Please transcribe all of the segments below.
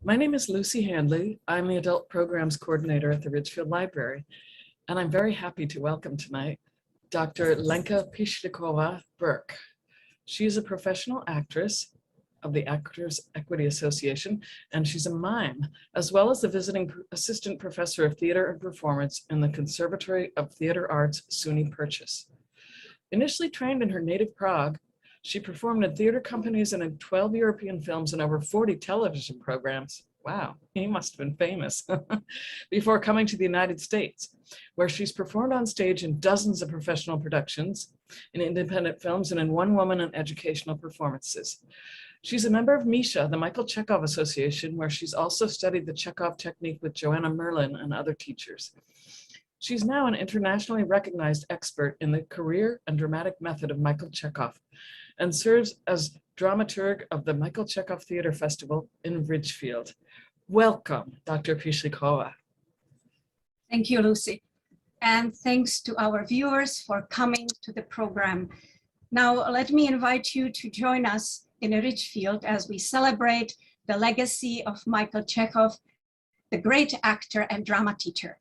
My name is Lucy Handley. I'm the Adult Programs Coordinator at the Ridgefield Library, and I'm very happy to welcome tonight Dr. Lenka Pishlikova-Burke. She is a professional actress of the Actors Equity Association, and she's a mime, as well as the visiting assistant professor of theater and performance in the Conservatory of Theater Arts, SUNY Purchase. Initially trained in her native Prague, she performed in theater companies and in 12 European films and over 40 television programs. Wow, he must have been famous. Before coming to the United States, where she's performed on stage in dozens of professional productions, in independent films, and in one-woman and educational performances. She's a member of Misha, the Michael Chekhov Association, where she's also studied the Chekhov technique with Joanna Merlin and other teachers. She's now an internationally recognized expert in the career and dramatic method of Michael Chekhov, and serves as dramaturg of the Michael Chekhov Theater Festival in Ridgefield. Welcome, Dr. Pishlikova. Thank you, Lucy. And thanks to our viewers for coming to the program. Now, let me invite you to join us in Ridgefield as we celebrate the legacy of Michael Chekhov, the great actor and drama teacher.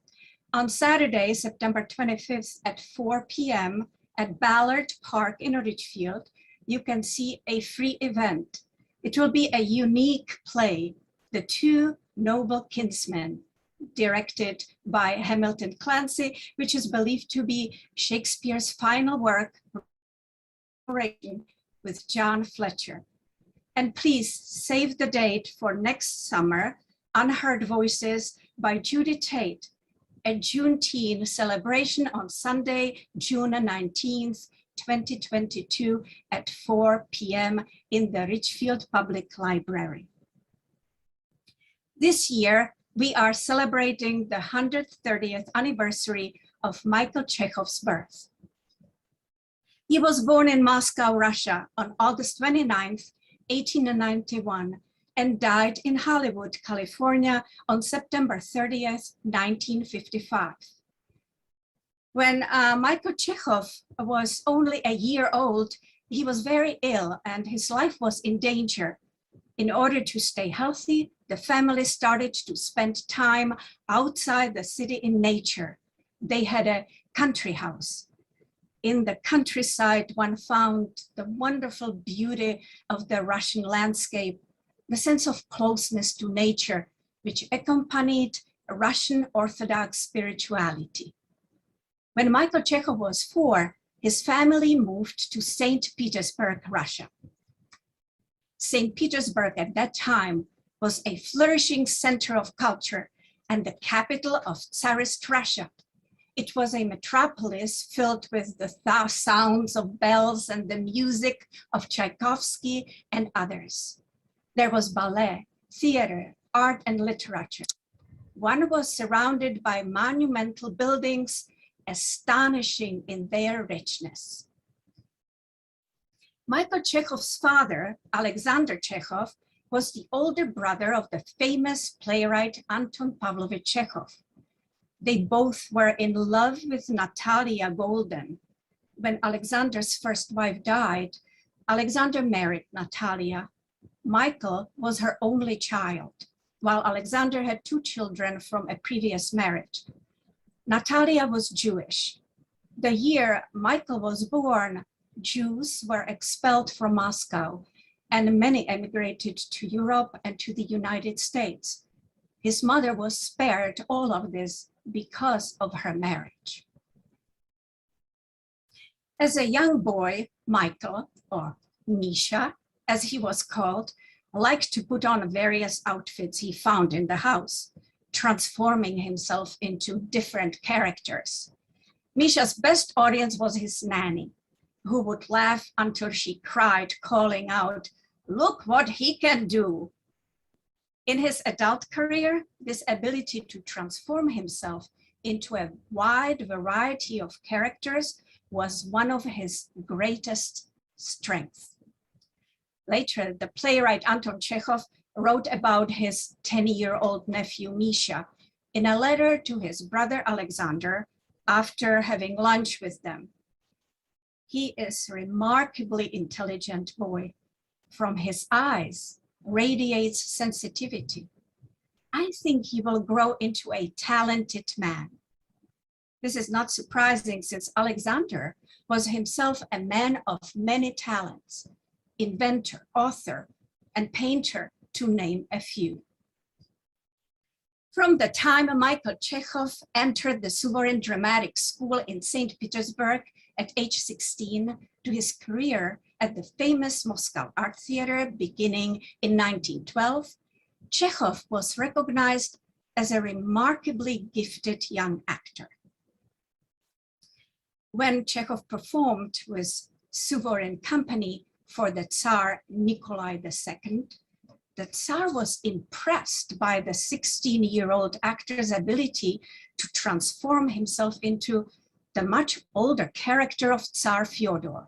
On Saturday, September 25th at 4 p.m. at Ballard Park in Ridgefield, you can see a free event. It will be a unique play, The Two Noble Kinsmen, directed by Hamilton Clancy, which is believed to be Shakespeare's final work with John Fletcher. And please save the date for next summer, Unheard Voices by Judy Tate, a Juneteenth celebration on Sunday, June 19th, 2022 at 4 p.m. in the Ridgefield Public Library. This year, we are celebrating the 130th anniversary of Michael Chekhov's birth. He was born in Moscow, Russia on August 29th, 1891, and died in Hollywood, California on September 30th, 1955. When Michael Chekhov was only a year old, he was very ill and his life was in danger. In order to stay healthy, the family started to spend time outside the city in nature. They had a country house. In the countryside, one found the wonderful beauty of the Russian landscape, the sense of closeness to nature, which accompanied Russian Orthodox spirituality. When Michael Chekhov was 4, his family moved to St. Petersburg, Russia. St. Petersburg at that time was a flourishing center of culture and the capital of Tsarist Russia. It was a metropolis filled with the sounds of bells and the music of Tchaikovsky and others. There was ballet, theater, art, and literature. One was surrounded by monumental buildings, astonishing in their richness. Michael Chekhov's father, Alexander Chekhov, was the older brother of the famous playwright Anton Pavlovich Chekhov. They both were in love with Natalia Golden. When Alexander's first wife died, Alexander married Natalia. Michael was her only child, while Alexander had 2 children from a previous marriage. Natalia was Jewish. The year Michael was born, Jews were expelled from Moscow, and many emigrated to Europe and to the United States. His mother was spared all of this because of her marriage. As a young boy, Michael, or Misha, as he was called, liked to put on various outfits he found in the house, transforming himself into different characters. Misha's best audience was his nanny, who would laugh until she cried, calling out, "Look what he can do." In his adult career, this ability to transform himself into a wide variety of characters was one of his greatest strengths. Later, the playwright Anton Chekhov wrote about his 10-year-old nephew Misha in a letter to his brother Alexander after having lunch with them. He is a remarkably intelligent boy. From his eyes radiates sensitivity. I think you will grow into a talented man. This is not surprising since Alexander was himself a man of many talents, inventor, author, and painter, to name a few. From the time Michael Chekhov entered the Suvorin Dramatic School in St. Petersburg at age 16 to his career at the famous Moscow Art Theater beginning in 1912, Chekhov was recognized as a remarkably gifted young actor. When Chekhov performed with Suvorin Company for the Tsar Nikolai II, the Tsar was impressed by the 16-year-old actor's ability to transform himself into the much older character of Tsar Fyodor.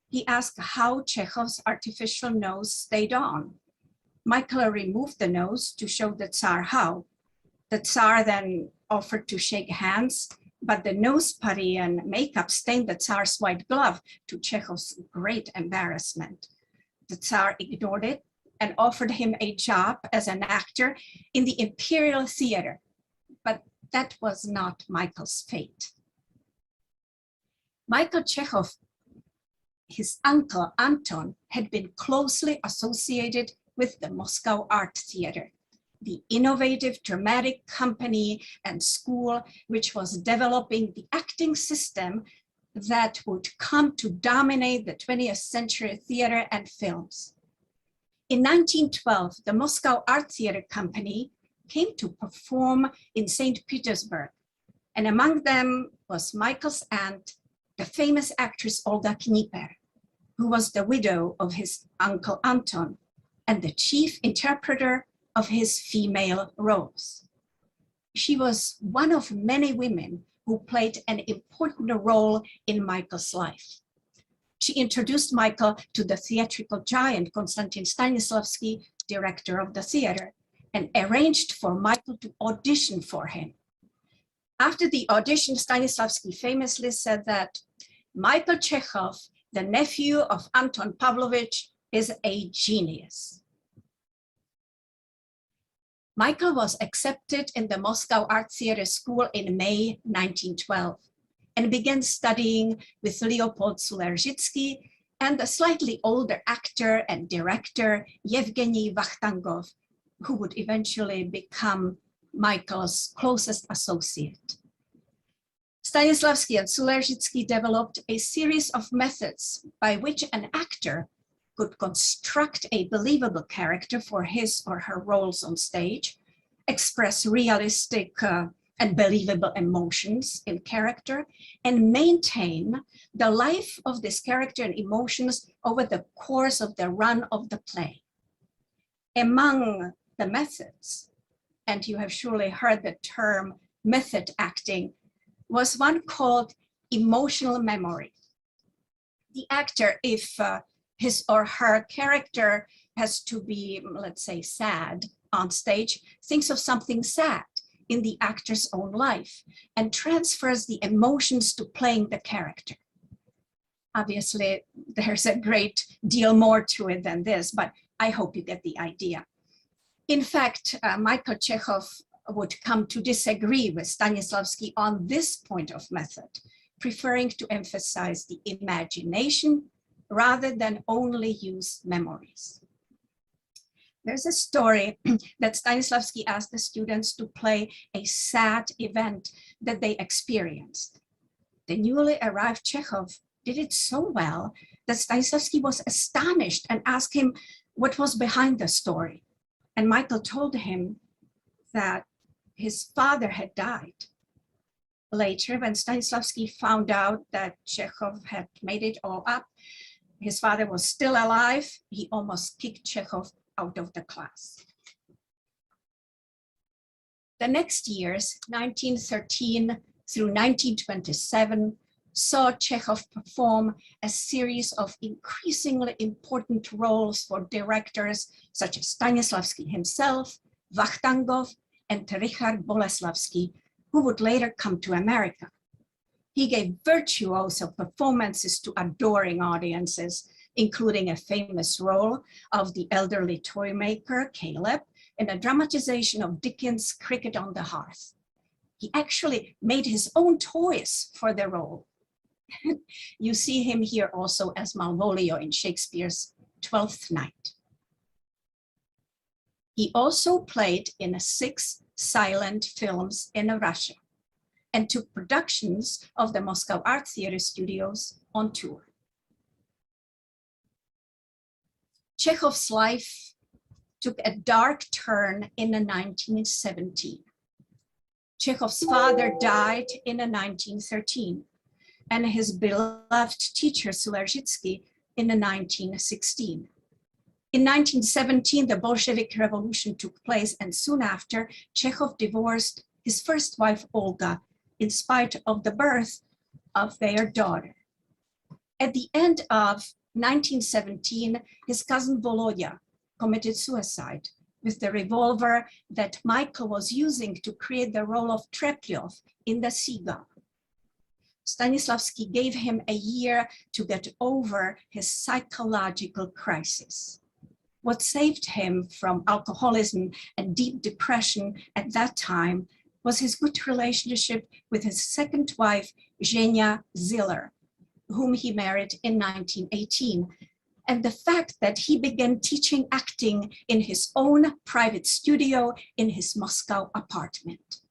He asked how Chekhov's artificial nose stayed on. Michael removed the nose to show the Tsar how. The Tsar then offered to shake hands, but the nose putty and makeup stained the Tsar's white glove, to Chekhov's great embarrassment. The Tsar ignored it and offered him a job as an actor in the Imperial Theater, but that was not Michael's fate. Michael Chekhov, his uncle Anton, had been closely associated with the Moscow Art Theater, the innovative dramatic company and school which was developing the acting system that would come to dominate the 20th century theater and films. In 1912, the Moscow Art Theater Company came to perform in St. Petersburg, and among them was Michael's aunt, the famous actress Olga Kniper, who was the widow of his uncle Anton and the chief interpreter of his female roles. She was one of many women who played an important role in Michael's life. She introduced Michael to the theatrical giant Konstantin Stanislavski, director of the theater, and arranged for Michael to audition for him. After the audition, Stanislavski famously said that Michael Chekhov, the nephew of Anton Pavlovich, is a genius. Michael was accepted in the Moscow Art Theater School in May 1912 and began studying with Leopold Sulerzhitsky and the slightly older actor and director Yevgeny Vakhtangov, who would eventually become Michael's closest associate. Stanislavski and Sulerzhitsky developed a series of methods by which an actor could construct a believable character for his or her roles on stage, express realistic and believable emotions in character, and maintain the life of this character and emotions over the course of the run of the play. Among the methods, and you have surely heard the term method acting, was one called emotional memory. The actor, if his or her character has to be, let's say, sad on stage, thinks of something sad in the actor's own life and transfers the emotions to playing the character. Obviously, there's a great deal more to it than this, but I hope you get the idea. In fact, Michael Chekhov would come to disagree with Stanislavski on this point of method, preferring to emphasize the imagination rather than only use memories. There's a story that Stanislavski asked the students to play a sad event that they experienced. The newly arrived Chekhov did it so well that Stanislavski was astonished and asked him what was behind the story. And Michael told him that his father had died. Later, when Stanislavski found out that Chekhov had made it all up, his father was still alive, he almost kicked Chekhov out of the class. The next years, 1913 through 1927, saw Chekhov perform a series of increasingly important roles for directors such as Stanislavski himself, Vakhtangov, and Richard Boleslavsky, who would later come to America. He gave virtuoso performances to adoring audiences, including a famous role of the elderly toy maker, Caleb, in a dramatization of Dickens' Cricket on the Hearth. He actually made his own toys for the role. You see him here also as Malvolio in Shakespeare's Twelfth Night. He also played in 6 silent films in Russia and took productions of the Moscow Art Theater studios on tour. Chekhov's life took a dark turn in 1917. Chekhov's father died in 1913, and his beloved teacher, Sulerzhitsky, in 1916. In 1917, the Bolshevik Revolution took place, and soon after, Chekhov divorced his first wife, Olga, in spite of the birth of their daughter. At the end of 1917, his cousin Volodya committed suicide with the revolver that Michael was using to create the role of Treplyov in The Seagull. Stanislavski gave him a year to get over his psychological crisis. What saved him from alcoholism and deep depression at that time was his good relationship with his second wife, Zhenya Ziller, whom he married in 1918, and the fact that he began teaching acting in his own private studio in his Moscow apartment.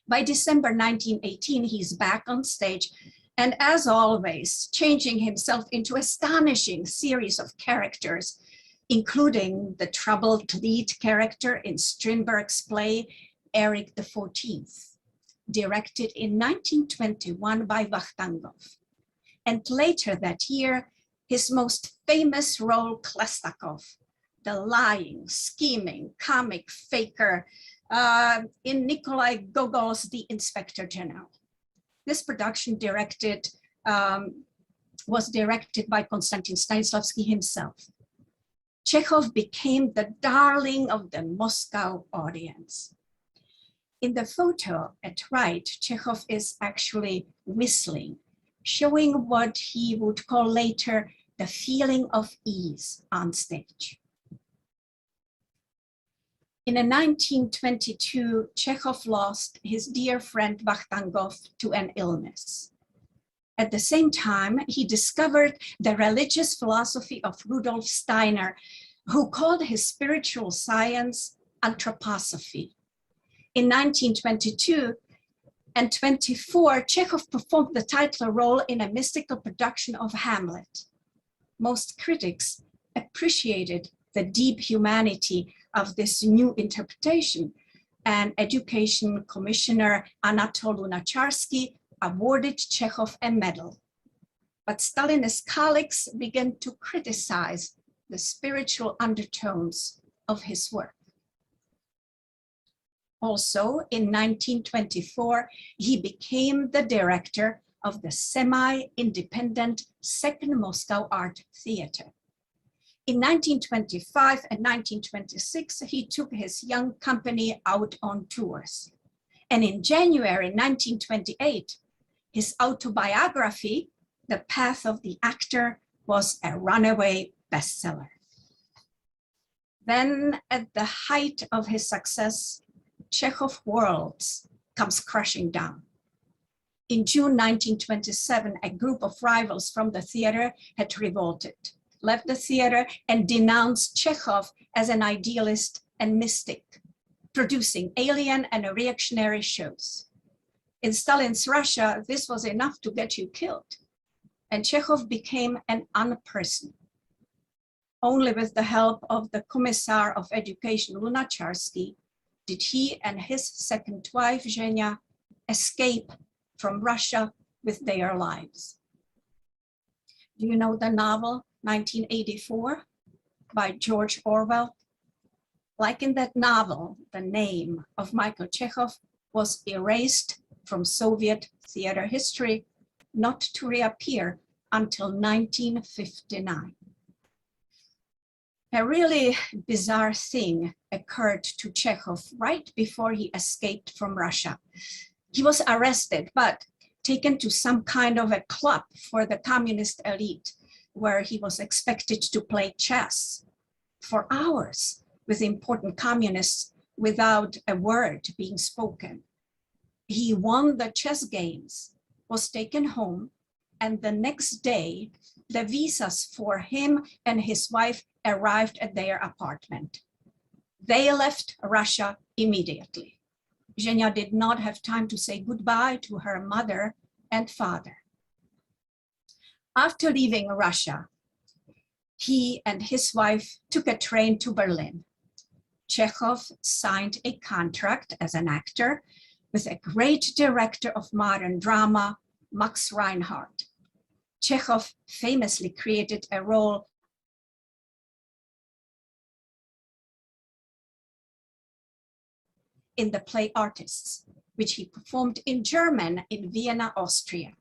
By December 1918, he's back on stage, and as always, changing himself into an astonishing series of characters, including the troubled lead character in Strindberg's play, Eric XIV, directed in 1921 by Vakhtangov. And later that year, his most famous role, Klestakov, the lying, scheming, comic faker in Nikolai Gogol's The Inspector General. This production was directed by Konstantin Stanislavski himself. Chekhov became the darling of the Moscow audience. In the photo at right, Chekhov is actually whistling, showing what he would call later the feeling of ease on stage. In 1922, Chekhov lost his dear friend Vakhtangov to an illness. At the same time, he discovered the religious philosophy of Rudolf Steiner, who called his spiritual science anthroposophy. In 1922 and 24, Chekhov performed the title role in a mystical production of Hamlet. Most critics appreciated the deep humanity of this new interpretation, and Education Commissioner Anatol Lunacharsky awarded Chekhov a medal. But Stalinist colleagues began to criticize the spiritual undertones of his work. Also, in 1924, he became the director of the semi-independent Second Moscow Art Theater. In 1925 and 1926, he took his young company out on tours. And in January 1928, his autobiography, The Path of the Actor, was a runaway bestseller. Then, at the height of his success, Chekhov Worlds comes crashing down. In June 1927, a group of rivals from the theater had revolted, left the theater, and denounced Chekhov as an idealist and mystic, producing alien and reactionary shows. In Stalin's Russia, this was enough to get you killed, and Chekhov became an unperson. Only with the help of the Commissar of Education, Lunacharsky, did he and his second wife, Zhenya, escape from Russia with their lives. Do you know the novel 1984 by George Orwell? Like in that novel, the name of Michael Chekhov was erased from Soviet theater history, not to reappear until 1959. A really bizarre thing occurred to Chekhov right before he escaped from Russia. He was arrested, but taken to some kind of a club for the communist elite, where he was expected to play chess for hours with important communists without a word being spoken. He won the chess games, was taken home, and the next day, the visas for him and his wife arrived at their apartment. They left Russia immediately. Zhenya did not have time to say goodbye to her mother and father. After leaving Russia, he and his wife took a train to Berlin. Chekhov signed a contract as an actor with a great director of modern drama, Max Reinhardt. Chekhov famously created a role in the play Artists, which he performed in German in Vienna, Austria.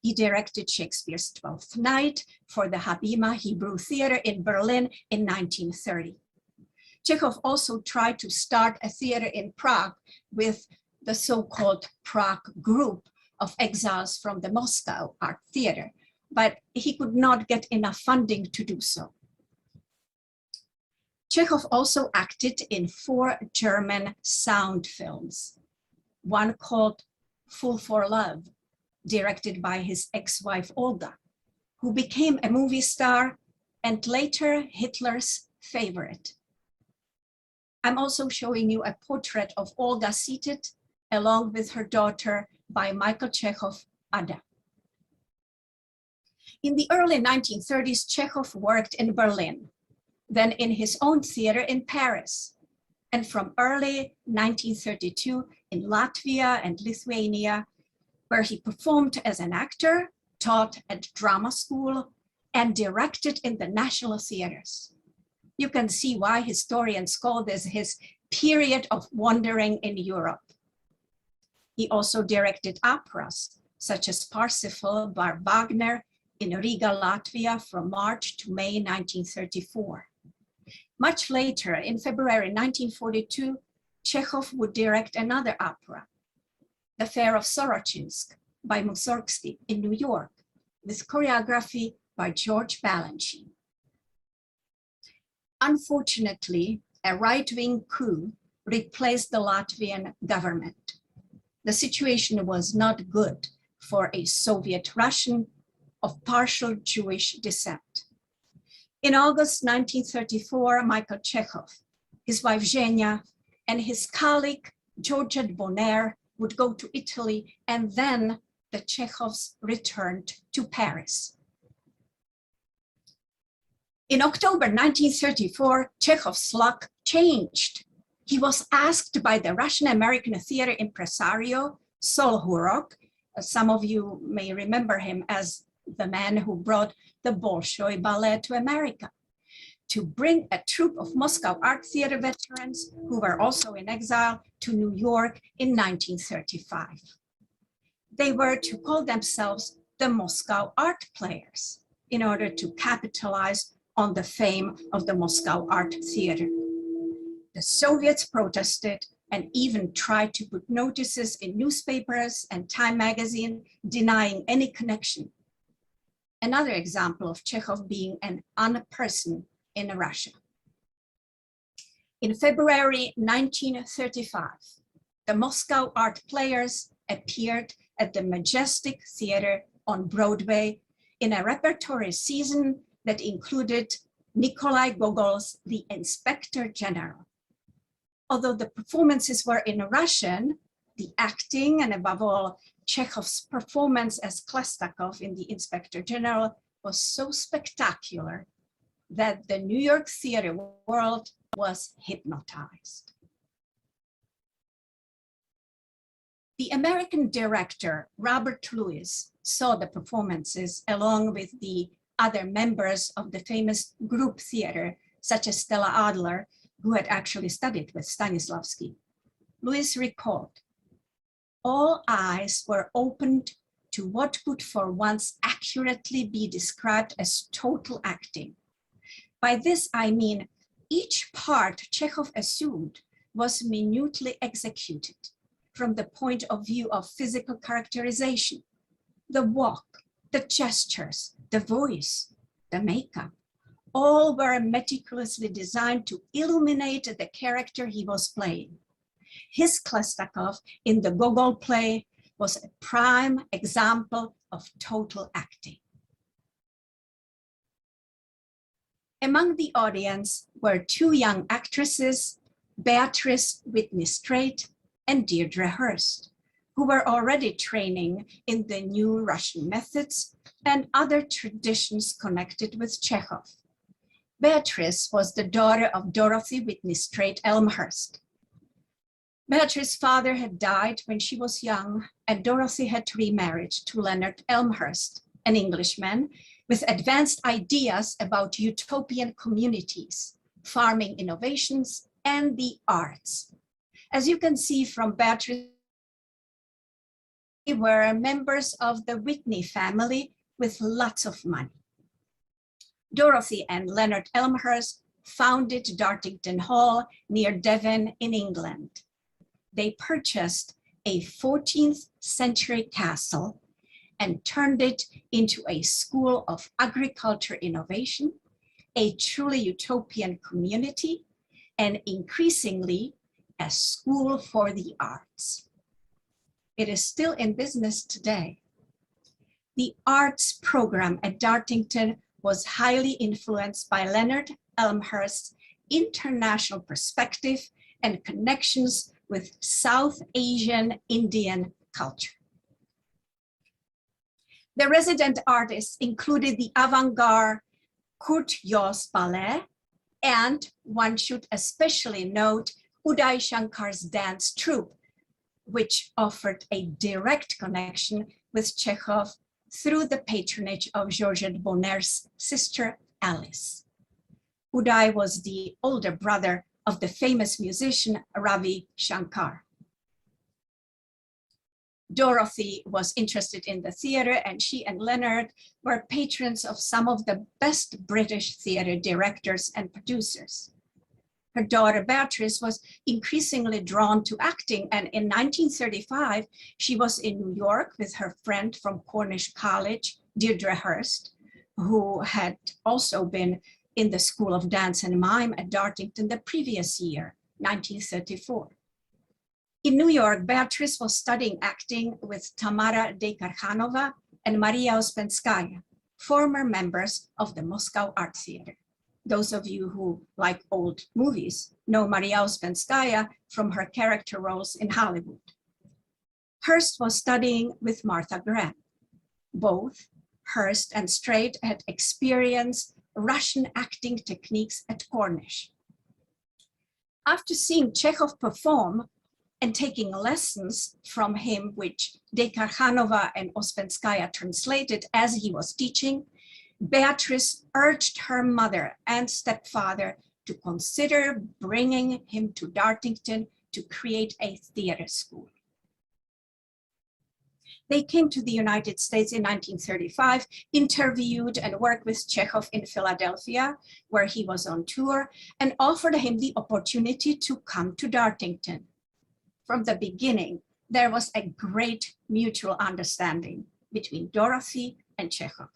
He directed Shakespeare's Twelfth Night for the Habima Hebrew Theater in Berlin in 1930. Chekhov also tried to start a theater in Prague with the so-called Prague Group of exiles from the Moscow Art Theater, but he could not get enough funding to do so. Chekhov also acted in 4 German sound films, one called Fool for Love, directed by his ex-wife Olga, who became a movie star and later Hitler's favorite. I'm also showing you a portrait of Olga seated along with her daughter by Michael Chekhov, Ada. In the early 1930s, Chekhov worked in Berlin, then in his own theater in Paris, and from early 1932 in Latvia and Lithuania, where he performed as an actor, taught at drama school, and directed in the national theaters. You can see why historians call this his period of wandering in Europe. He also directed operas, such as Parsifal by Wagner in Riga, Latvia, from March to May 1934. Much later, in February 1942, Chekhov would direct another opera, The Fair of Sorochinsk by Mussorgsky in New York, with choreography by George Balanchine. Unfortunately, a right-wing coup replaced the Latvian government. The situation was not good for a Soviet Russian of partial Jewish descent. In August 1934, Michael Chekhov, his wife Zhenya, and his colleague Georgette Bonner would go to Italy, and then the Chekhovs returned to Paris. In October 1934, Chekhov's luck changed. He was asked by the Russian-American theater impresario, Sol Hurok, some of you may remember him as the man who brought the Bolshoi Ballet to America, to bring a troupe of Moscow Art Theater veterans who were also in exile to New York in 1935. They were to call themselves the Moscow Art Players in order to capitalize on the fame of the Moscow Art Theater. The Soviets protested and even tried to put notices in newspapers and Time magazine denying any connection. Another example of Chekhov being an unperson in Russia. In February 1935, the Moscow Art Players appeared at the Majestic Theater on Broadway in a repertory season that included Nikolai Gogol's The Inspector General. Although the performances were in Russian, the acting and above all, Chekhov's performance as Klastakov in The Inspector General was so spectacular that the New York theater world was hypnotized. The American director, Robert Lewis, saw the performances along with the other members of the famous group theater, such as Stella Adler, who had actually studied with Stanislavski. Lewis recalled, all eyes were opened to what could for once accurately be described as total acting. By this, I mean each part Chekhov assumed was minutely executed from the point of view of physical characterization, the walk, the gestures, the voice, the makeup, All were meticulously designed to illuminate the character he was playing. His Klestakov in the Gogol play was a prime example of total acting. Among the audience were two young actresses, Beatrice Whitney Straight and Deirdre Hurst, who were already training in the new Russian methods and other traditions connected with Chekhov. Beatrice was the daughter of Dorothy Whitney Straight Elmhurst. Beatrice's father had died when she was young, and Dorothy had remarried to Leonard Elmhurst, an Englishman with advanced ideas about utopian communities, farming innovations, and the arts. As you can see from Beatrice, they were members of the Whitney family with lots of money. Dorothy and Leonard Elmhurst founded Dartington Hall near Devon in England. They purchased a 14th century castle and turned it into a school of agriculture innovation, a truly utopian community, and increasingly a school for the arts. It is still in business today. The arts program at Dartington was highly influenced by Leonard Elmhurst's international perspective and connections with South Asian Indian culture. The resident artists included the avant-garde Kurt Jooss Ballet, and one should especially note Uday Shankar's dance troupe, which offered a direct connection with Chekhov through the patronage of Georgette Bonner's sister, Alice. Uday was the older brother of the famous musician Ravi Shankar. Dorothy was interested in the theater, and she and Leonard were patrons of some of the best British theater directors and producers. Her daughter Beatrice was increasingly drawn to acting, and in 1935, she was in New York with her friend from Cornish College, Deirdre Hurst, who had also been in the School of Dance and Mime at Dartington the previous year, 1934. In New York, Beatrice was studying acting with Tamara Dekharkhanova and Maria Uspenskaya, former members of the Moscow Art Theater. Those of you who like old movies know Maria Uspenskaya from her character roles in Hollywood. Hurst was studying with Martha Graham. Both Hurst and Straight had experienced Russian acting techniques at Cornish. After seeing Chekhov perform and taking lessons from him, which Dekharkhanova and Uspenskaya translated as he was teaching, Beatrice urged her mother and stepfather to consider bringing him to Dartington to create a theater school. They came to the United States in 1935, interviewed and worked with Chekhov in Philadelphia, where he was on tour, and offered him the opportunity to come to Dartington. From the beginning, there was a great mutual understanding between Dorothy and Chekhov.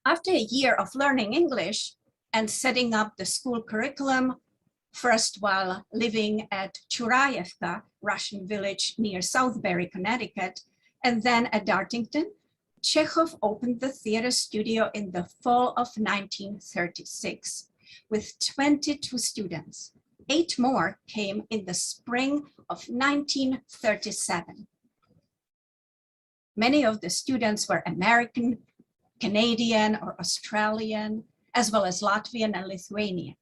After a year of learning English and setting up the school curriculum, first while living at Churayevka, Russian village near Southbury, Connecticut, and then at Dartington, Chekhov opened the theater studio in the fall of 1936 with 22 students. 8 more came in the spring of 1937. Many of the students were American, Canadian, or Australian, as well as Latvian and Lithuanian.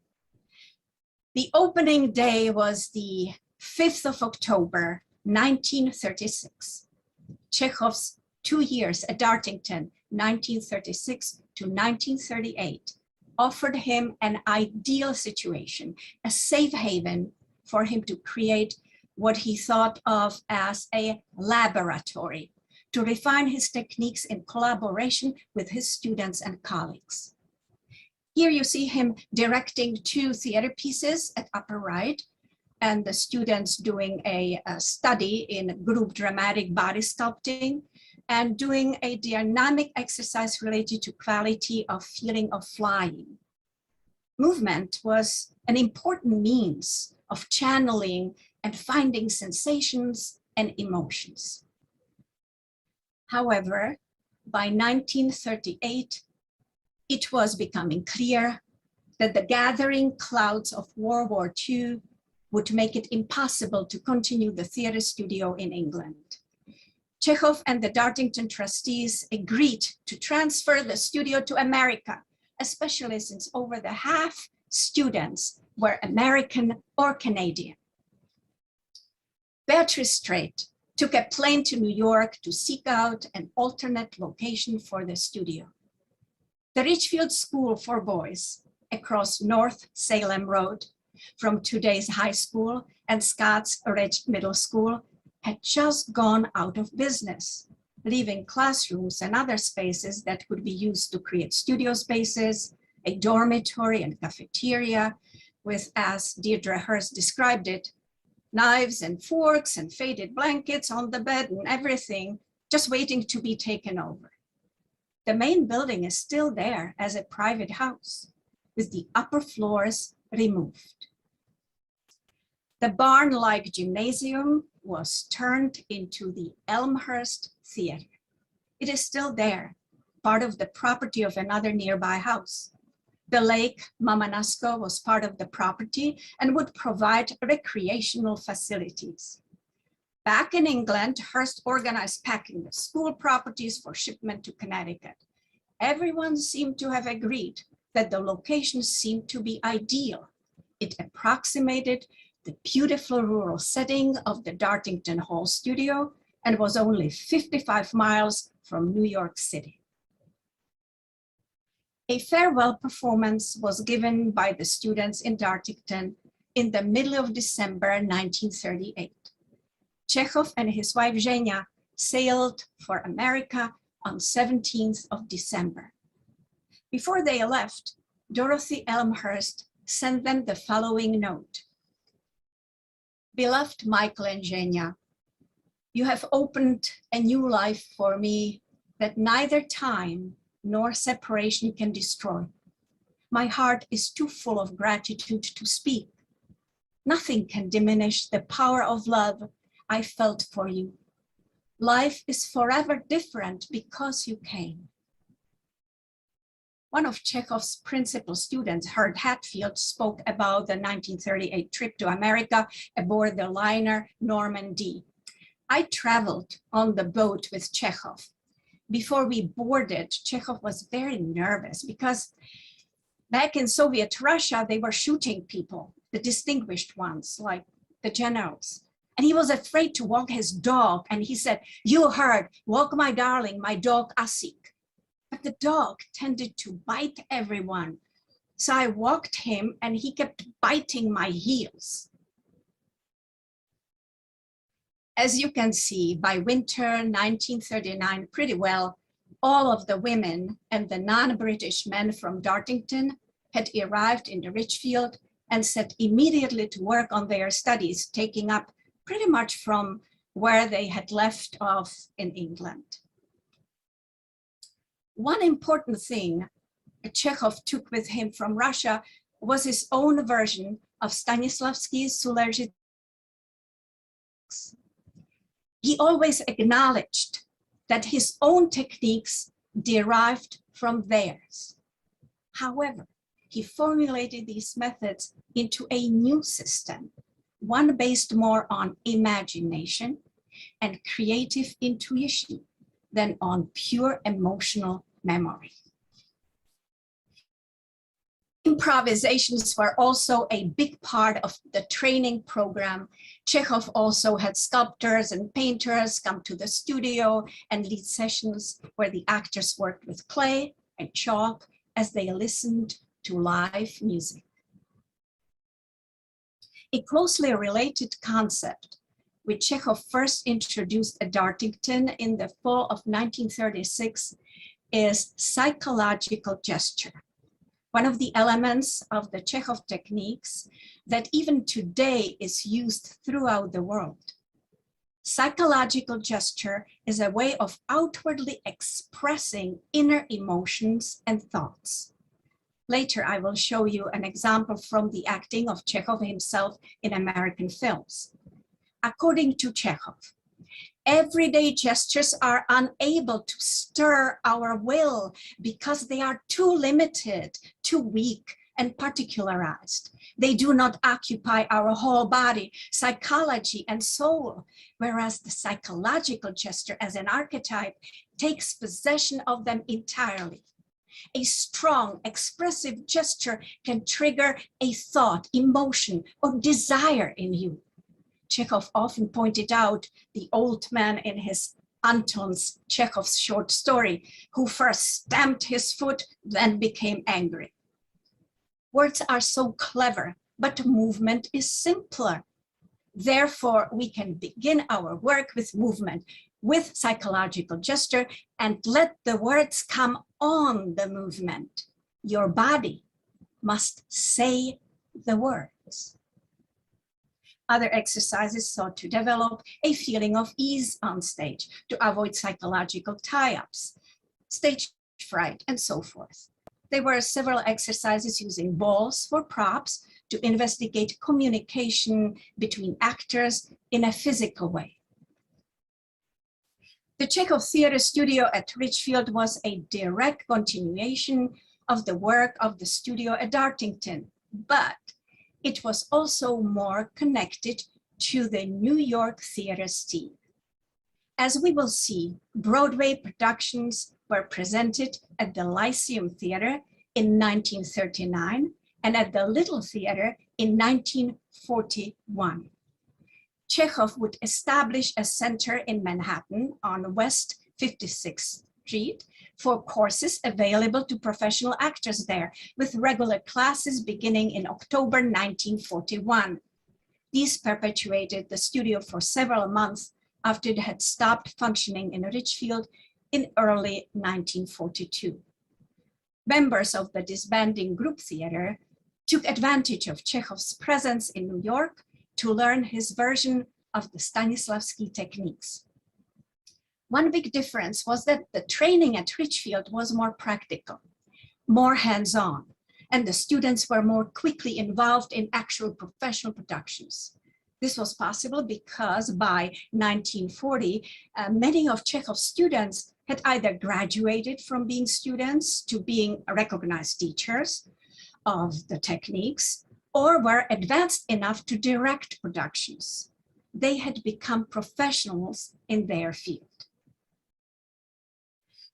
The opening day was the 5th of October, 1936. Chekhov's 2 years at Dartington, 1936 to 1938, offered him an ideal situation, a safe haven for him to create what he thought of as a laboratory to refine his techniques in collaboration with his students and colleagues. Here you see him directing 2 theater pieces at upper right, and the students doing a study in group dramatic body sculpting and doing a dynamic exercise related to quality of feeling of flying. Movement was an important means of channeling and finding sensations and emotions. However, by 1938, it was becoming clear that the gathering clouds of World War II would make it impossible to continue the theater studio in England. Chekhov and the Dartington trustees agreed to transfer the studio to America, especially since over the half students were American or Canadian. Beatrice Strait took a plane to New York to seek out an alternate location for the studio. The Ridgefield School for Boys across North Salem Road from today's high school and Scott's Ridge Middle School had just gone out of business, leaving classrooms and other spaces that could be used to create studio spaces, a dormitory and cafeteria with, as Deirdre Hurst described it, knives and forks and faded blankets on the bed and everything just waiting to be taken over. The main building is still there as a private house with the upper floors removed. The barn-like gymnasium was turned into the Elmhurst Theater. It is still there, part of the property of another nearby house. The lake Mamanusko was part of the property and would provide recreational facilities. Back in England, Hearst organized packing the school properties for shipment to Connecticut. Everyone seemed to have agreed that the location seemed to be ideal. It approximated the beautiful rural setting of the Dartington Hall studio and was only 55 miles from New York City. A farewell performance was given by the students in Dartington in the middle of December 1938. Chekhov and his wife Zhenya sailed for America on 17th of December. Before they left, Dorothy Elmhurst sent them the following note. Beloved Michael and Zhenya, you have opened a new life for me that neither time nor separation can destroy. My heart is too full of gratitude to speak. Nothing can diminish the power of love I felt for you. Life is forever different because you came. One of Chekhov's principal students, Herb Hatfield, spoke about the 1938 trip to America aboard the liner Normandy. I traveled on the boat with Chekhov. Before we boarded, Chekhov was very nervous because back in Soviet Russia, they were shooting people, the distinguished ones, like the generals. And he was afraid to walk his dog. And he said, you heard, walk my darling, my dog Asik. But the dog tended to bite everyone. So I walked him and he kept biting my heels. As you can see, by winter 1939, pretty well, all of the women and the non-British men from Dartington had arrived in the Ridgefield and set immediately to work on their studies, taking up pretty much from where they had left off in England. One important thing Chekhov took with him from Russia was his own version of Stanislavski's Sulergy. He always acknowledged that his own techniques derived from theirs. However, he formulated these methods into a new system, one based more on imagination and creative intuition than on pure emotional memory. Improvisations were also a big part of the training program. Chekhov also had sculptors and painters come to the studio and lead sessions where the actors worked with clay and chalk as they listened to live music. A closely related concept, which Chekhov first introduced at Dartington in the fall of 1936, is psychological gesture, one of the elements of the Chekhov techniques that even today is used throughout the world. Psychological gesture is a way of outwardly expressing inner emotions and thoughts. Later, I will show you an example from the acting of Chekhov himself in American films. According to Chekhov, everyday gestures are unable to stir our will because they are too limited, too weak, and particularized. They do not occupy our whole body, psychology, and soul, whereas the psychological gesture as an archetype takes possession of them entirely. A strong, expressive gesture can trigger a thought, emotion, or desire in you. Chekhov often pointed out the old man in his Anton's Chekhov's short story, who first stamped his foot, then became angry. Words are so clever, but movement is simpler. Therefore, we can begin our work with movement, with psychological gesture, and let the words come on the movement. Your body must say the words. Other exercises sought to develop a feeling of ease on stage, to avoid psychological tie-ups, stage fright, and so forth. There were several exercises using balls for props to investigate communication between actors in a physical way. The Chekhov Theatre Studio at Ridgefield was a direct continuation of the work of the studio at Dartington, but it was also more connected to the New York theater scene. As we will see, Broadway productions were presented at the Lyceum Theater in 1939 and at the Little Theater in 1941. Chekhov would establish a center in Manhattan on West 56th Street for courses available to professional actors there, with regular classes beginning in October 1941. These perpetuated the studio for several months after it had stopped functioning in Ridgefield in early 1942. Members of the disbanding group theater took advantage of Chekhov's presence in New York to learn his version of the Stanislavski techniques. One big difference was that the training at Ridgefield was more practical, more hands-on, and the students were more quickly involved in actual professional productions. This was possible because by 1940, many of Chekhov's students had either graduated from being students to being recognized teachers of the techniques, or were advanced enough to direct productions. They had become professionals in their field.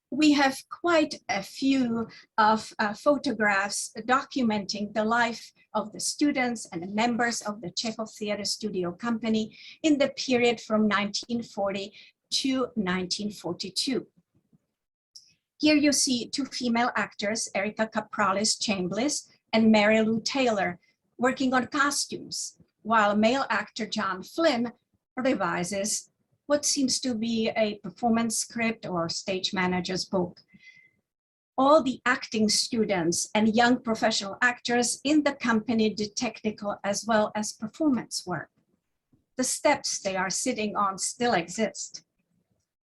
We have quite a few of photographs documenting the life of the students and members of the Chekhov Theatre Studio Company in the period from 1940 to 1942. Here you see two female actors, Erica Capralis-Chambliss and Mary Lou Taylor, working on costumes, while male actor John Flynn revises what seems to be a performance script or stage manager's book. All the acting students and young professional actors in the company did technical as well as performance work. The steps they are sitting on still exist.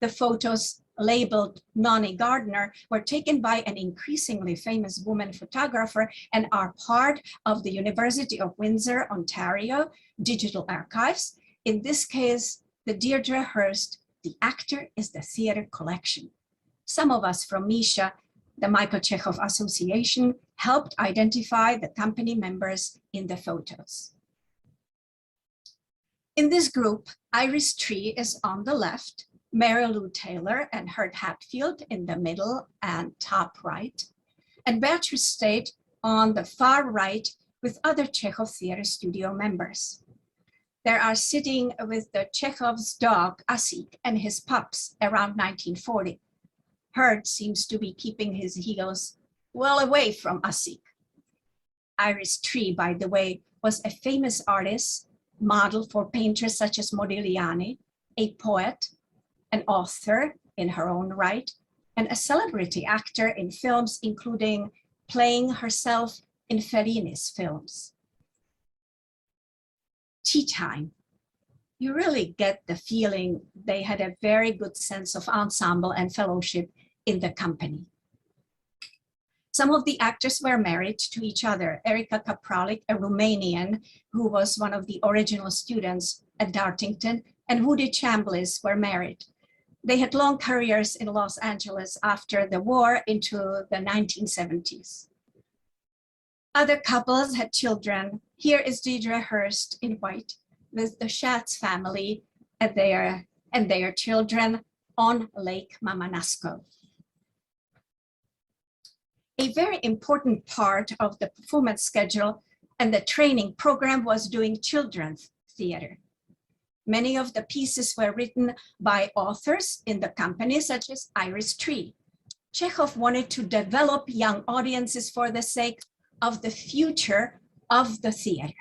The photos labeled Nonnie Gardner were taken by an increasingly famous woman photographer and are part of the University of Windsor, Ontario, digital archives. In this case, the Deirdre Hurst, the actor is the theater collection. Some of us from Misha, the Michael Chekhov Association, helped identify the company members in the photos. In this group, Iris Tree is on the left, Mary Lou Taylor and Hurt Hatfield in the middle and top right, and Beatrice State on the far right with other Chekhov Theatre Studio members. They are sitting with the Chekhov's dog, Asik, and his pups around 1940. Hurt seems to be keeping his heels well away from Asik. Iris Tree, by the way, was a famous artist, model for painters such as Modigliani, a poet, an author in her own right, and a celebrity actor in films, including playing herself in Fellini's films. Tea time. you really get the feeling they had a very good sense of ensemble and fellowship in the company. Some of the actors were married to each other. Erika Kapralik, a Romanian who was one of the original students at Dartington, and Woody Chambliss were married. They had long careers in Los Angeles after the war into the 1970s. Other couples had children. Here is Deidre Hurst in white with the Schatz family and their children on Lake Mamanasco. A very important part of the performance schedule and the training program was doing children's theater. Many of the pieces were written by authors in the company, such as Iris Tree. Chekhov wanted to develop young audiences for the sake of the future of the theater.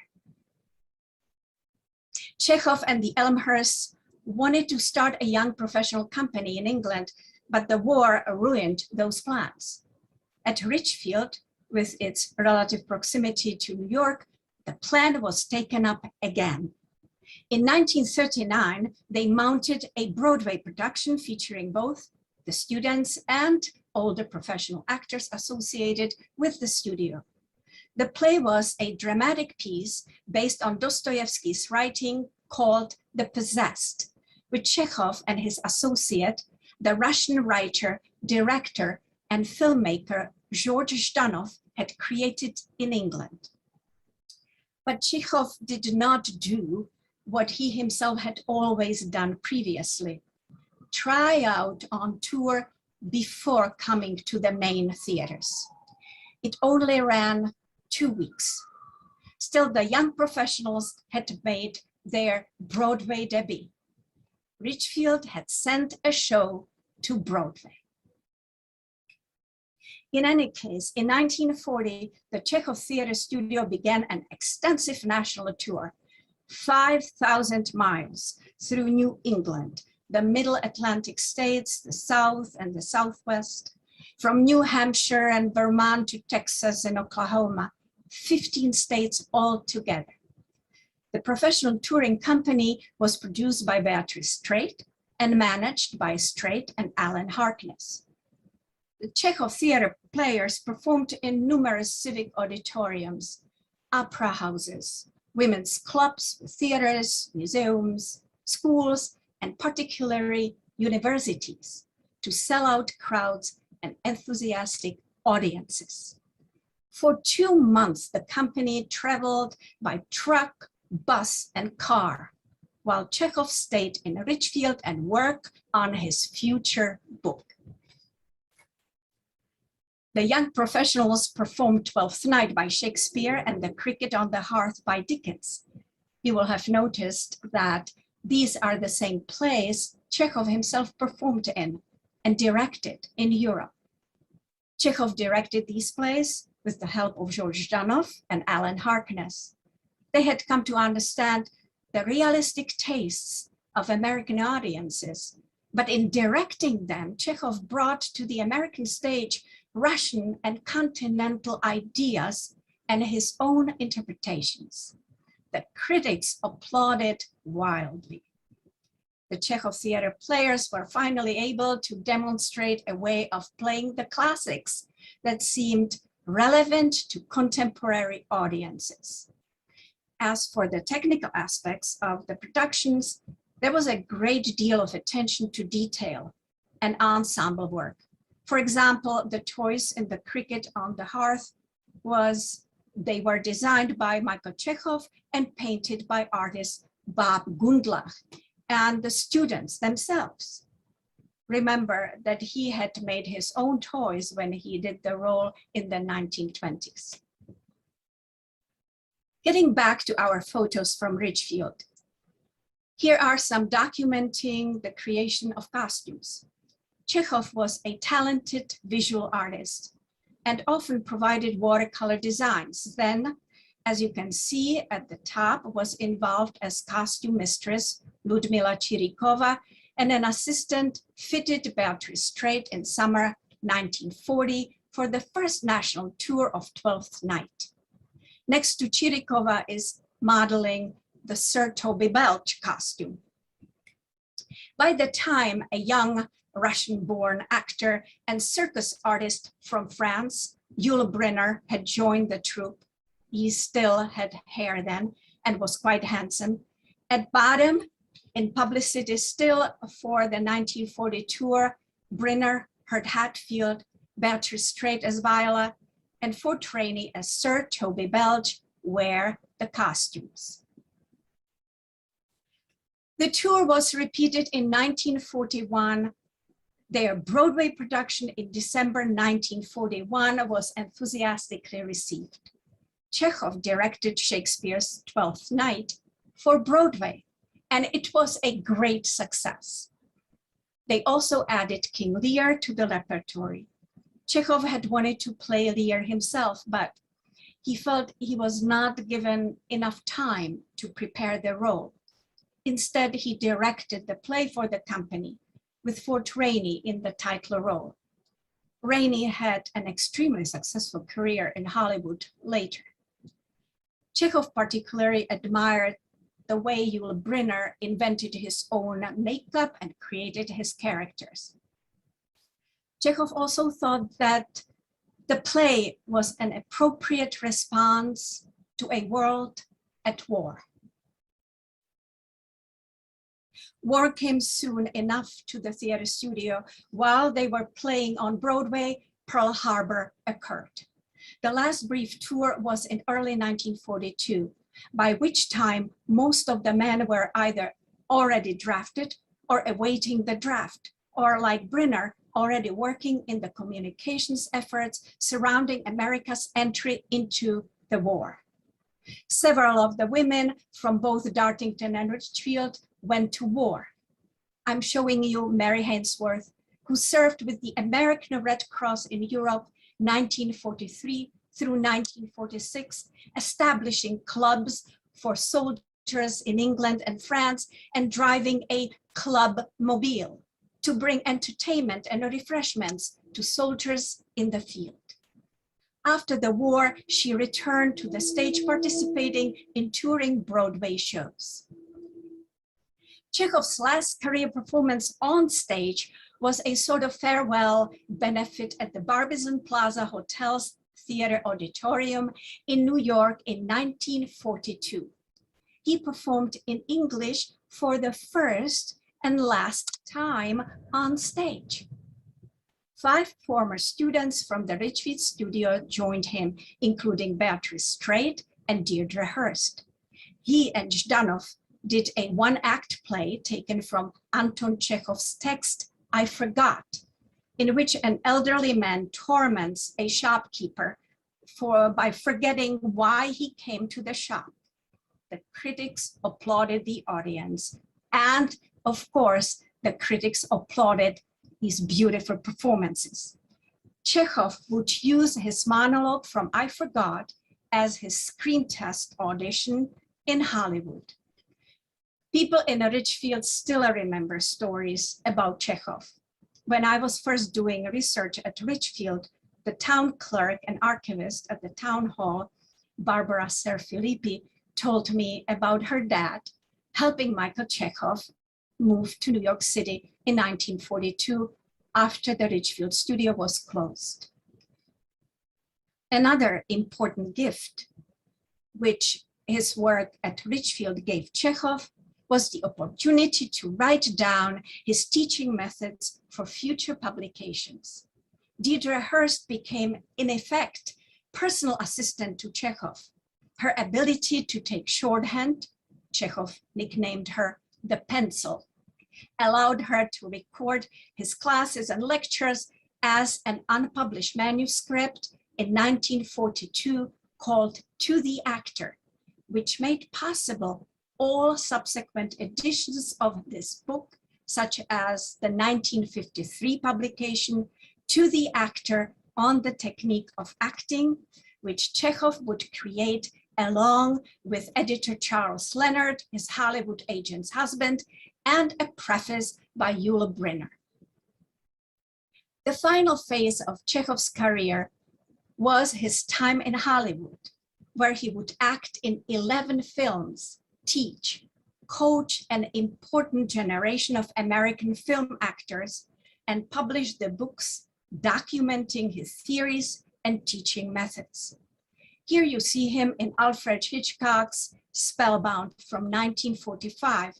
Chekhov and the Elmhursts wanted to start a young professional company in England, but the war ruined those plans. At Ridgefield, with its relative proximity to New York, the plan was taken up again. In 1939, they mounted a Broadway production featuring both the students and older professional actors associated with the studio. The play was a dramatic piece based on Dostoevsky's writing called The Possessed, which Chekhov and his associate, the Russian writer, director, and filmmaker George Zhdanov had created in England. But Chekhov did not do what he himself had always done previously, try out on tour before coming to the main theaters. It only ran 2 weeks. Still, the young professionals had made their Broadway debut. Ridgefield had sent a show to Broadway. In any case, in 1940, the Chekhov Theatre Studio began an extensive national tour, 5,000 miles through New England, the Middle Atlantic states, the South and the Southwest, from New Hampshire and Vermont to Texas and Oklahoma, 15 states altogether. The professional touring company was produced by Beatrice Straight and managed by Straight and Alan Harkness. The Chekhov theater players performed in numerous civic auditoriums, opera houses, women's clubs, theaters, museums, schools, and particularly universities to sell out crowds and enthusiastic audiences. For 2 months, the company traveled by truck, bus, and car, while Chekhov stayed in Ridgefield and worked on his future book. The young professionals performed Twelfth Night by Shakespeare and The Cricket on the Hearth by Dickens. You will have noticed that these are the same plays Chekhov himself performed in and directed in Europe. Chekhov directed these plays with the help of George Zhdanov and Alan Harkness. They had come to understand the realistic tastes of American audiences, but in directing them, Chekhov brought to the American stage Russian and continental ideas and his own interpretations. The critics applauded wildly. The Chekhov theater players were finally able to demonstrate a way of playing the classics that seemed relevant to contemporary audiences. As for the technical aspects of the productions, there was a great deal of attention to detail and ensemble work. For example, the toys in The Cricket on the Hearth they were designed by Michael Chekhov and painted by artist Bob Gundlach and the students themselves. Remember that he had made his own toys when he did the role in the 1920s. Getting back to our photos from Ridgefield, here are some documenting the creation of costumes. Chekhov was a talented visual artist and often provided watercolor designs. Then, as you can see at the top, was involved as costume mistress Ludmila Chirikova, and an assistant fitted Beatrice Straight in summer 1940 for the first national tour of Twelfth Night. Next to Chirikova is modeling the Sir Toby Belch costume. By the time a young Russian-born actor and circus artist from France, Yul Brynner, had joined the troupe, he still had hair then and was quite handsome. At bottom, in publicity still for the 1940 tour, Brynner heard Hatfield, Beatrice Straight as Viola, and Ford Trainee as Sir Toby Belch wear the costumes. The tour was repeated in 1941. Their Broadway production in December 1941 was enthusiastically received. Chekhov directed Shakespeare's Twelfth Night for Broadway, and it was a great success. They also added King Lear to the repertory. Chekhov had wanted to play Lear himself, but he felt he was not given enough time to prepare the role. Instead, he directed the play for the company, with Ford Trainee in the title role. Rainey had an extremely successful career in Hollywood later. Chekhov particularly admired the way Yul Brynner invented his own makeup and created his characters. Chekhov also thought that the play was an appropriate response to a world at war. War came soon enough to the theater studio. While they were playing on Broadway, Pearl Harbor occurred. The last brief tour was in early 1942, by which time most of the men were either already drafted or awaiting the draft, or like Brynner, already working in the communications efforts surrounding America's entry into the war. Several of the women from both Dartington and Ridgefield went to war. I'm showing you Mary Hainsworth, who served with the American Red Cross in Europe 1943 through 1946, establishing clubs for soldiers in England and France and driving a club mobile to bring entertainment and refreshments to soldiers in the field. After the war, she returned to the stage, participating in touring Broadway shows. Chekhov's last career performance on stage was a sort of farewell benefit at the Barbizon Plaza Hotel's Theater Auditorium in New York in 1942. He performed in English for the first and last time on stage. 5 former students from the Ridgefield studio joined him, including Beatrice Straight and Deirdre Hurst. He and Zhdanov did a one-act play taken from Anton Chekhov's text, I Forgot, in which an elderly man torments a shopkeeper by forgetting why he came to the shop. The critics applauded the audience, and of course, the critics applauded these beautiful performances. Chekhov would use his monologue from I Forgot as his screen test audition in Hollywood. People in Ridgefield still remember stories about Chekhov. When I was first doing research at Ridgefield, the town clerk and archivist at the town hall, Barbara Serfilippi, told me about her dad helping Michael Chekhov move to New York City in 1942 after the Ridgefield studio was closed. Another important gift which his work at Ridgefield gave Chekhov was the opportunity to write down his teaching methods for future publications. Deirdre Hurst became, in effect, personal assistant to Chekhov. Her ability to take shorthand, Chekhov nicknamed her the pencil, allowed her to record his classes and lectures as an unpublished manuscript in 1942 called To the Actor, which made possible all subsequent editions of this book, such as the 1953 publication, To the Actor on the Technique of Acting, which Chekhov would create along with editor Charles Leonard, his Hollywood agent's husband, and a preface by Yul Brynner. The final phase of Chekhov's career was his time in Hollywood, where he would act in 11 films, teach, coach an important generation of American film actors, and published the books documenting his theories and teaching methods. Here you see him in Alfred Hitchcock's Spellbound from 1945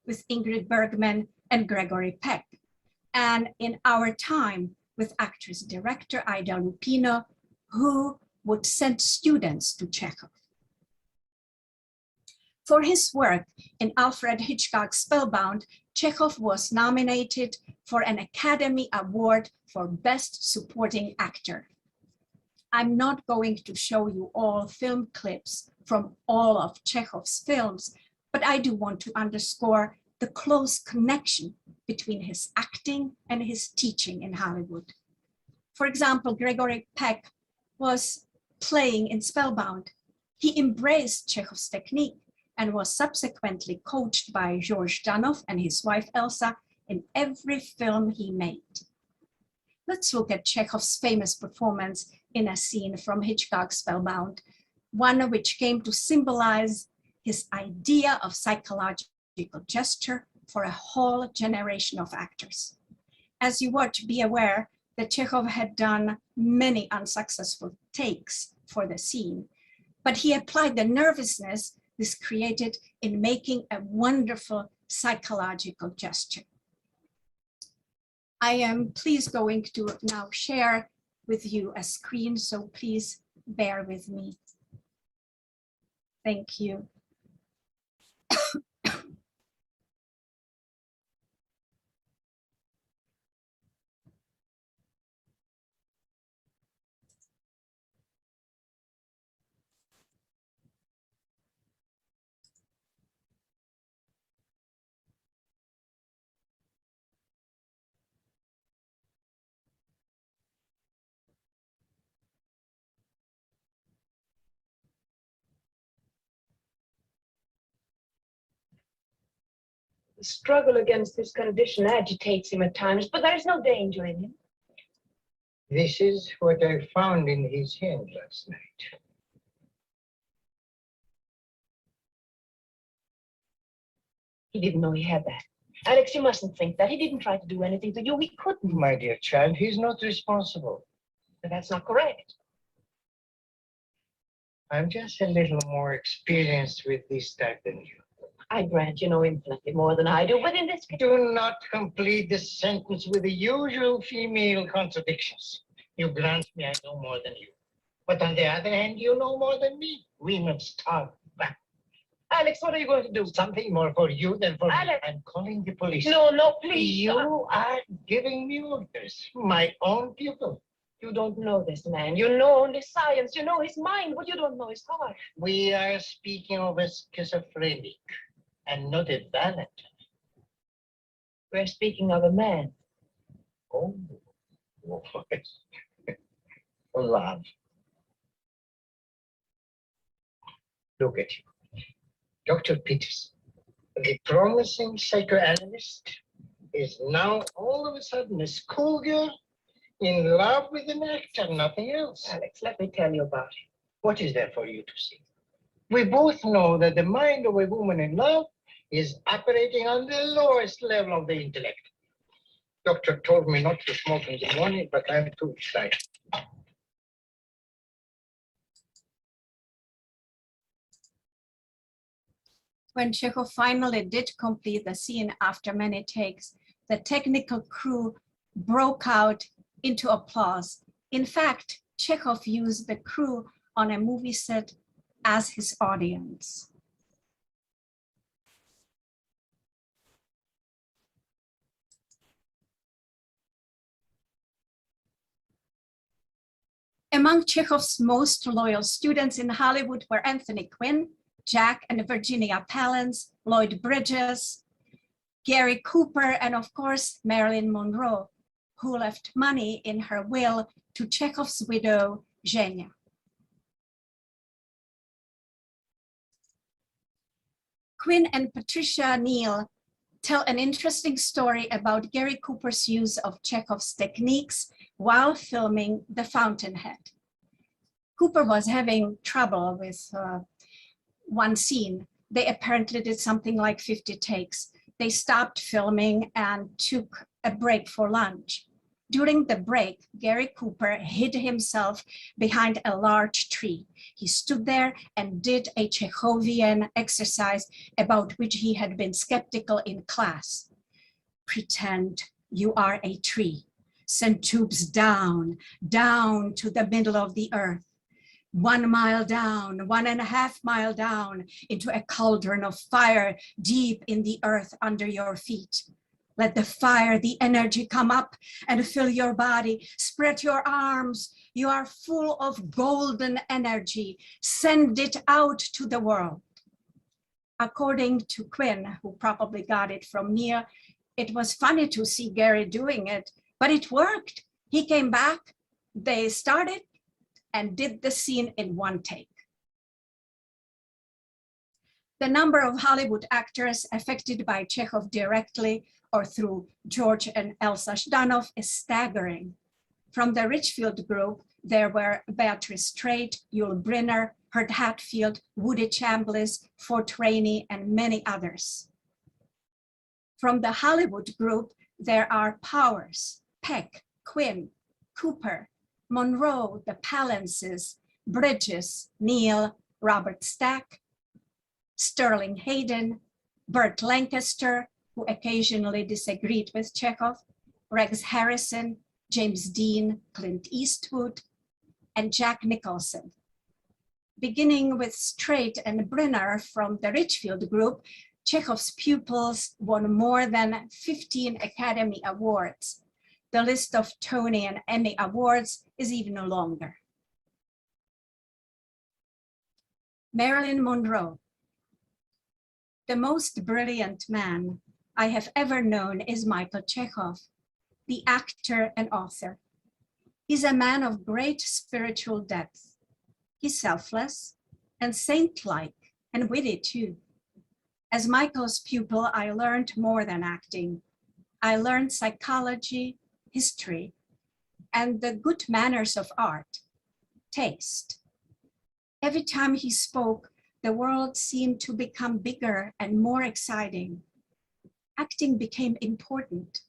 with Ingrid Bergman and Gregory Peck, and in Our Time with actress-director Ida Lupino, who would send students to Chekhov. For his work in Alfred Hitchcock's Spellbound, Chekhov was nominated for an Academy Award for Best Supporting Actor. I'm not going to show you all film clips from all of Chekhov's films, but I do want to underscore the close connection between his acting and his teaching in Hollywood. For example, Gregory Peck was playing in Spellbound. He embraced Chekhov's technique and was subsequently coached by George Janov and his wife Elsa in every film he made. Let's look at Chekhov's famous performance in a scene from Hitchcock's Spellbound, one which came to symbolize his idea of psychological gesture for a whole generation of actors. As you watch, be aware that Chekhov had done many unsuccessful takes for the scene, but he applied the nervousness this created in making a wonderful psychological gesture. I am please going to now share with you a screen, so please bear with me. Thank you. The struggle against this condition agitates him at times, but there is no danger in him. This is what I found in his hand last night. He didn't know he had that. Alex, you mustn't think that. He didn't try to do anything to you. He couldn't. My dear child, he's not responsible. But that's not correct. I'm just a little more experienced with this type than you. I grant you know infinitely more than I do, but in this case... Do not complete the sentence with the usual female contradictions. You grant me I know more than you. But on the other hand, you know more than me. We must talk back. Alex, what are you going to do? Something more for you than for Alex. me. I'm calling the police. No, no, please. You are giving me orders. My own pupil. You don't know this man. You know only science. You know his mind, but you don't know his heart. We are speaking of a schizophrenic and not a Valentine. We're speaking of a man. Oh, love. Look at you. Dr. Peters, the promising psychoanalyst, is now all of a sudden a schoolgirl in love with an actor, nothing else. Alex, let me tell you about it. What is there for you to see? We both know that the mind of a woman in love is operating on the lowest level of the intellect. Doctor told me not to smoke in the morning, but I'm too excited. When Chekhov finally did complete the scene after many takes, the technical crew broke out into applause. In fact, Chekhov used the crew on a movie set as his audience. Among Chekhov's most loyal students in Hollywood were Anthony Quinn, Jack and Virginia Palance, Lloyd Bridges, Gary Cooper, and of course, Marilyn Monroe, who left money in her will to Chekhov's widow, Zhenya. Quinn and Patricia Neal tell an interesting story about Gary Cooper's use of Chekhov's techniques while filming The Fountainhead. Cooper was having trouble with one scene They apparently did something like 50 takes. They stopped filming and took a break for lunch. During the break, Gary Cooper hid himself behind a large tree. He stood there and did a Chekhovian exercise about which he had been skeptical in class. Pretend you are a tree. Send tubes down, down to the middle of the earth. 1 mile down, 1.5 miles down into a cauldron of fire deep in the earth under your feet. Let the fire, the energy come up and fill your body. Spread your arms. You are full of golden energy. Send it out to the world. According to Quinn, who probably got it from Mia, it was funny to see Gary doing it, but it worked. He came back, they started and did the scene in 1 take. The number of Hollywood actors affected by Chekhov directly or through George and Elsa Zhdanov is staggering. From the Ridgefield group, there were Beatrice Straight, Yul Brynner, Herb Hatfield, Woody Chambliss, Fort Rainey, and many others. From the Hollywood group, there are Powers, Peck, Quinn, Cooper, Monroe, the Palances, Bridges, Neal, Robert Stack, Sterling Hayden, Burt Lancaster, who occasionally disagreed with Chekhov, Rex Harrison, James Dean, Clint Eastwood, and Jack Nicholson. Beginning with Straight and Brynner from the Ridgefield group, Chekhov's pupils won more than 15 Academy Awards. The list of Tony and Emmy Awards is even longer. Marilyn Monroe. The most brilliant man I have ever known is Michael Chekhov, the actor and author. He's a man of great spiritual depth. He's selfless and saint-like and witty too. As Michael's pupil, I learned more than acting. I learned psychology, history, and the good manners of art, taste. Every time he spoke, the world seemed to become bigger and more exciting. Acting became important,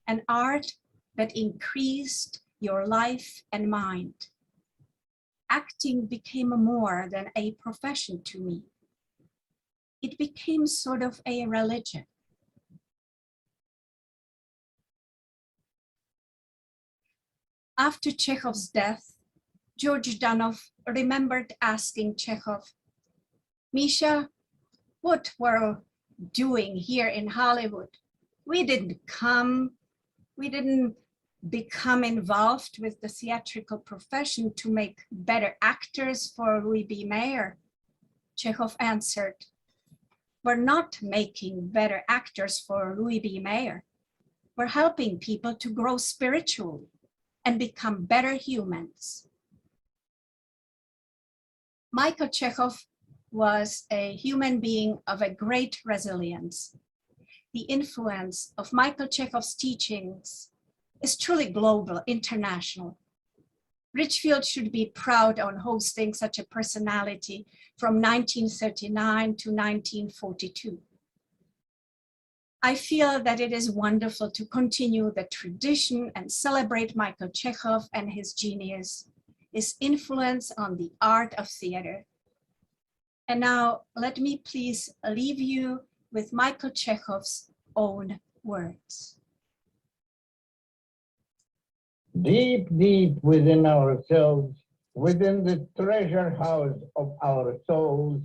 an art that increased your life and mind. Acting became more than a profession to me. It became sort of a religion. After Chekhov's death, George Zhdanov remembered asking Chekhov, "Misha, what were we doing here in Hollywood? We didn't become involved with the theatrical profession to make better actors for Louis B. Mayer." Chekhov answered, "We're not making better actors for Louis B. Mayer. We're helping people to grow spiritually and become better humans." Michael Chekhov was a human being of a great resilience. The influence of Michael Chekhov's teachings is truly global, international. Ridgefield should be proud on hosting such a personality from 1939 to 1942. I feel that it is wonderful to continue the tradition and celebrate Michael Chekhov and his genius, his influence on the art of theater. And now let me please leave you with Michael Chekhov's own words. Deep, deep within ourselves, within the treasure house of our souls,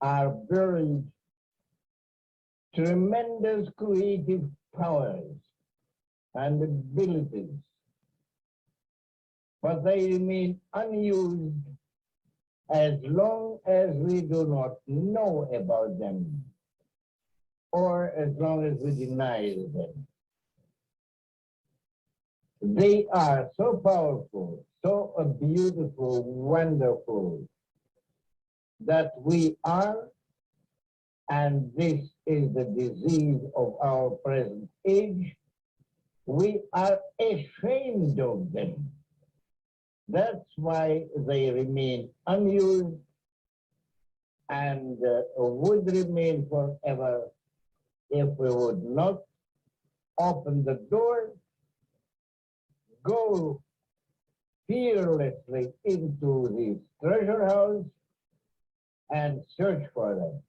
are buried tremendous creative powers and abilities, but they remain unused as long as we do not know about them, or as long as we deny them. They are so powerful, so beautiful, wonderful, that we are, and this is the disease of our present age, we are ashamed of them. That's why they remain unused and would remain forever if we would not open the door, go fearlessly into the treasure house, and search for them.